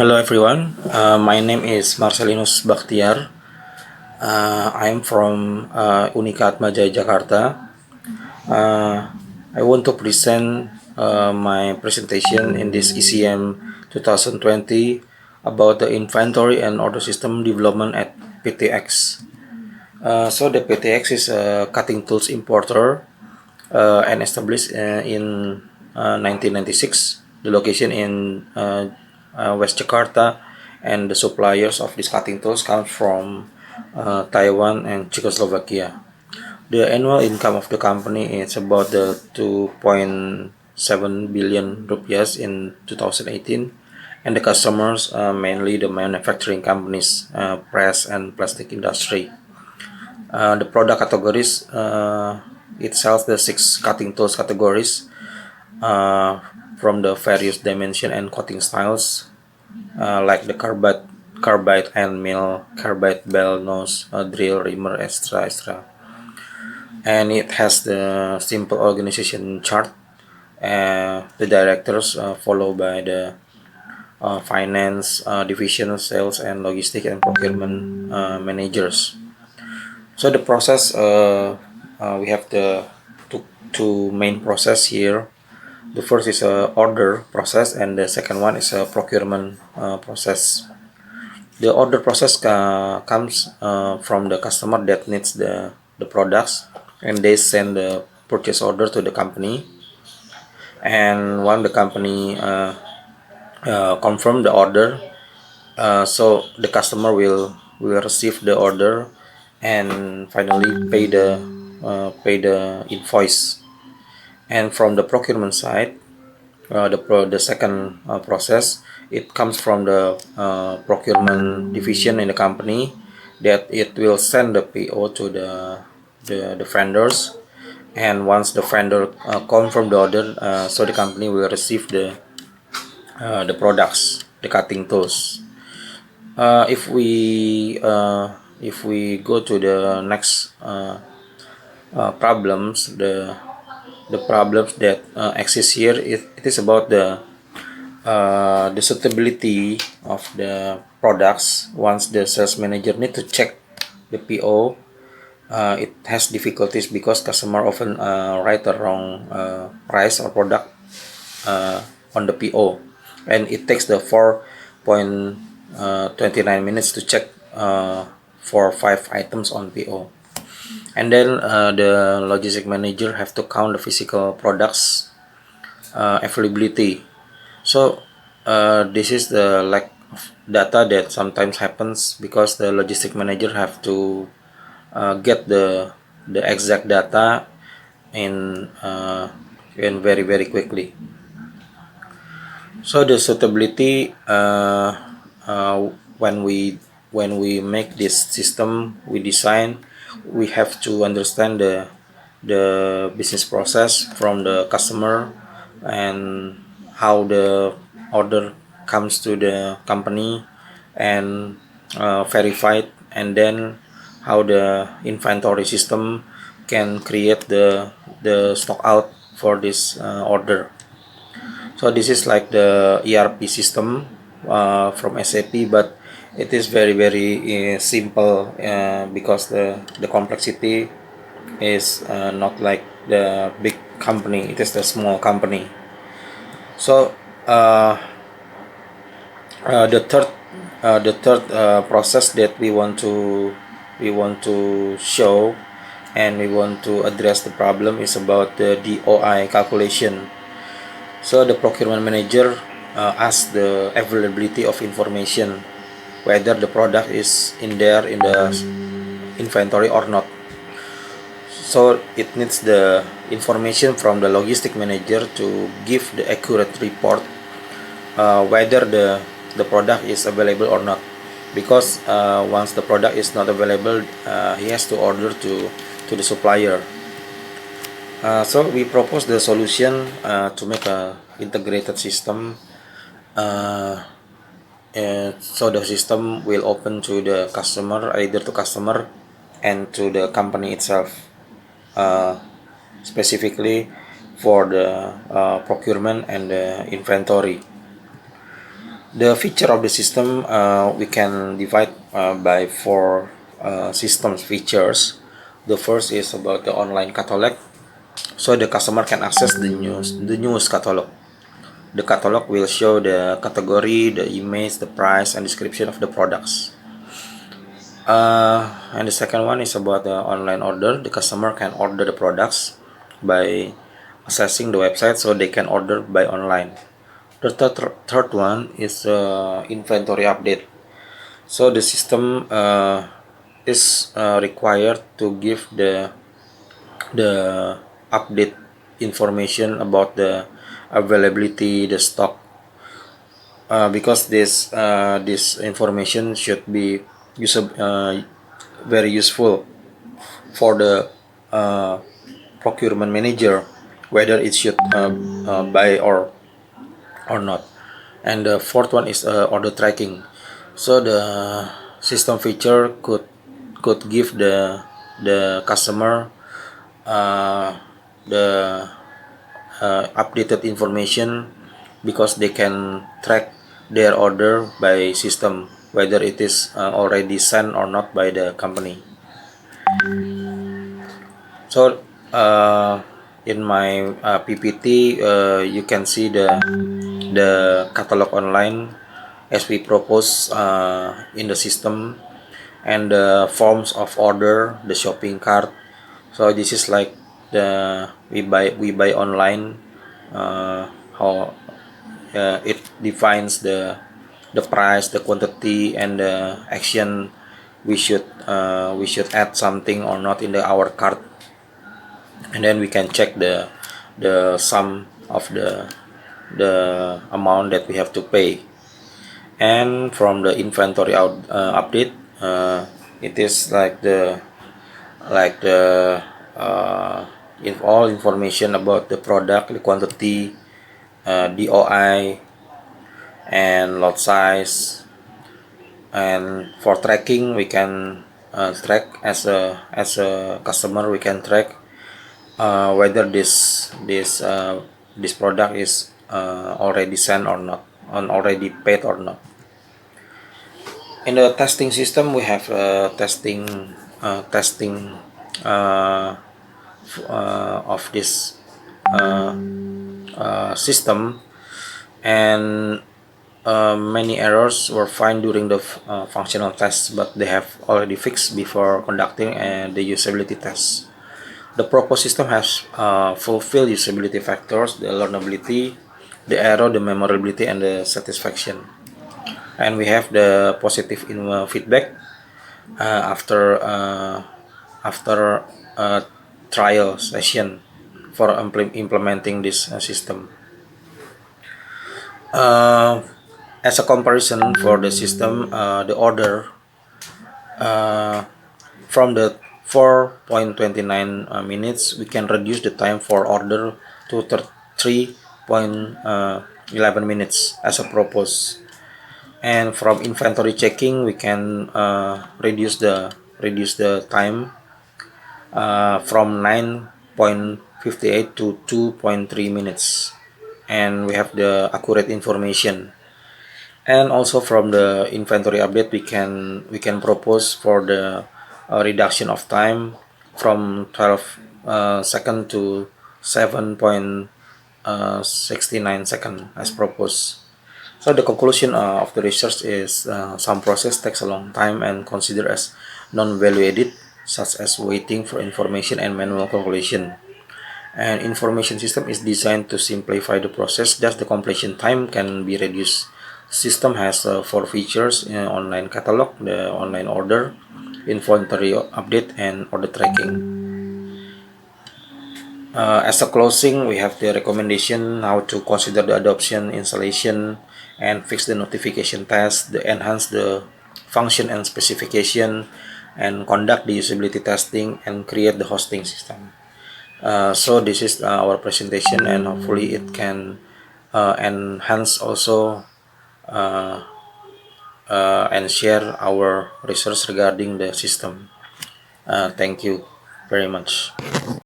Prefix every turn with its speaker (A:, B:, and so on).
A: Hello everyone, my name is Marcelinus Bakhtiar. I'm from Unika Atmajaya, Jakarta. Uh, I want to present my presentation in this ECM 2020 about the inventory and order system development at PTX. So the PTX is a cutting tools importer and established in 1996. The location in West Jakarta, and the suppliers of these cutting tools come from Taiwan and Czechoslovakia. The annual income of the company is about the 2.7 billion rupiahs in 2018, and the customers mainly the manufacturing companies, press and plastic industry. The product categories, it sells the six cutting tools categories uh, from the various dimension and cutting styles, like the carbide and mill, carbide bell nose, drill, reamer, etc. And it has the simple organization chart. The directors followed by the finance division, sales and logistic and procurement managers. So the process, we have the two main process here. The first is a order process, and the second one is a procurement process. The order process comes from the customer that needs the products, and they send the purchase order to the company. And when the company confirm the order, so the customer will receive the order and finally pay the invoice. And from the procurement side, the second process, it comes from the procurement division in the company, that it will send the PO to the vendors. And once the vendor confirm the order, so the company will receive the products, the cutting tools. If we go to the next problems, the problems that exist here, it is about the suitability of the products. Once the sales manager need to check the PO, it has difficulties because customer often write the wrong price or product on the PO, and it takes the 4.29 minutes to check for 5 items on PO. And then the logistic manager have to count the physical products availability. So this is the lack of data that sometimes happens because the logistic manager have to get the exact data in very quickly. So the suitability, when we make this system, we design, we have to understand the business process from the customer, and how the order comes to the company and verified, and then how the inventory system can create the stock out for this order. So this is like the ERP system from SAP, but it is very simple because the complexity is not like the big company. It is the small company. So the third process that we want to show, and we want to address the problem, is about the DOI calculation. So the procurement manager asks the availability of information, whether the product is in there in the inventory or not. So it needs the information from the logistic manager to give the accurate report whether the product is available or not. Because once the product is not available, he has to order to the supplier. So we propose the solution to make a integrated system, uh, and so the system will open to the customer, either to customer and to the company itself, uh, specifically for the procurement and the inventory. The feature of the system, we can divide by four system features. The first is about the online catalog, so the customer can access the newest catalog. The catalog will show the category, the image, the price, and description of the products. And the second one is about the online order. The customer can order the products by accessing the website, so they can order by online. The third one is inventory update. So the system is required to give the update information about the availability, the stock, because this information should be very useful for the uh, procurement manager, whether it should buy or not. And the fourth one is order tracking. So the system feature could give the customer uh, the updated information, because they can track their order by system, whether it is already sent or not by the company. So in my PPT, you can see the catalog online as we propose in the system, and the forms of order, the shopping cart. So this is like the we buy online, how it defines the price, the quantity, and the action we should add something or not in our cart, and then we can check the sum of the amount that we have to pay. And from the inventory update, it is like the if all information about the product, the quantity, DOI, and lot size. And for tracking, we can track as a customer, we can track whether this product is already sent or not, and already paid or not. In the testing system, we have testing of this uh, system, and many errors were found during the functional tests, but they have already fixed before conducting the usability tests. The proposed system has fulfilled usability factors, the learnability, the error, the memorability, and the satisfaction. And we have the positive feedback after trial session for implementing this system. Uh, as a comparison for the system, the order uh, from the 4.29 minutes, we can reduce the time for order to 3.11 minutes as a proposed. And from inventory checking, we can reduce the time from 9.58 to 2.3 minutes, and we have the accurate information. And also from the inventory update, we can propose for the reduction of time from 12 second to 7.69 second as proposed. So the conclusion of the research is some process takes a long time and considered as non-value added, such as waiting for information and manual calculation. An information system is designed to simplify the process, thus the completion time can be reduced. System has four features: online catalog, the online order, inventory update, and order tracking. As a closing, we have the recommendation how to consider the adoption, installation, and fix the notification test, the enhance the function and specification, and conduct the usability testing, and create the hosting system. So this is our presentation, and hopefully it can enhance also uh, and share our research regarding the system. Thank you very much.